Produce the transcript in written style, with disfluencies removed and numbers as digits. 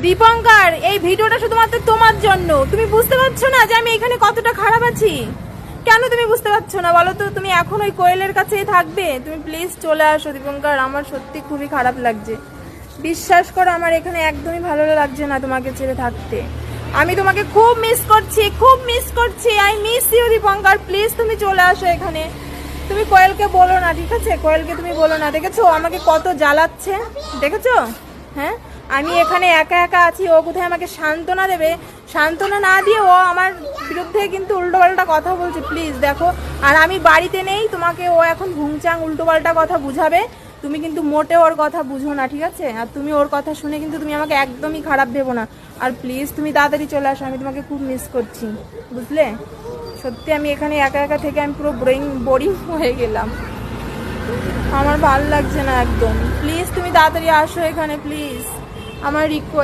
দীপঙ্কর, এই ভিডিওটা শুধুমাত্র তোমার জন্য। তুমি বুঝতে পারছো না যে আমি এখানে কতটা খারাপ আছি? কেন তুমি বুঝতে পারছো না বলো তো? তুমি এখন ওই কোয়েলের কাছেই থাকবে? তুমি প্লিজ চলে আসো দীপঙ্কর, আমার সত্যি খুবই খারাপ লাগছে। বিশ্বাস করো, আমার এখানে একদমই ভালো লাগছে না তোমাকে ছেড়ে থাকতে। আমি তোমাকে খুব মিস করছি, খুব মিস করছি। I miss you Dipankar, please তুমি চলে আসো এখানে। তুমি কোয়েলকে বলো না, ঠিক আছে? কোয়েলকে তুমি বলো না। দেখেছো আমাকে কত জ্বালাচ্ছে, দেখেছো? হ্যাঁ, আমি এখানে একা একা আছি, ও কোথায় আমাকে সান্ত্বনা দেবে? সান্ত্বনা না দিয়ে ও আমার বিরুদ্ধে কিন্তু উল্টোপাল্টা কথা বলছে। প্লিজ দেখো, আর আমি বাড়িতে নেই, তোমাকে ও এখন ভুংচাং উল্টোপাল্টা কথা বুঝাবে। তুমি কিন্তু মোটে ওর কথা বুঝো না, ঠিক আছে? আর তুমি ওর কথা শুনে কিন্তু তুমি আমাকে একদমই খারাপ ভেবো না। আর প্লিজ তুমি তাড়াতাড়ি চলে আসো, আমি তোমাকে খুব মিস করছি, বুঝলে? সত্যি আমি এখানে একা একা থেকে আমি পুরো বোরিং হয়ে গেলাম, আমার ভালো লাগছে না একদম। প্লিজ তুমি তাড়াতাড়ি আসো এখানে, প্লিজ, আমার রিকোয়েস্ট।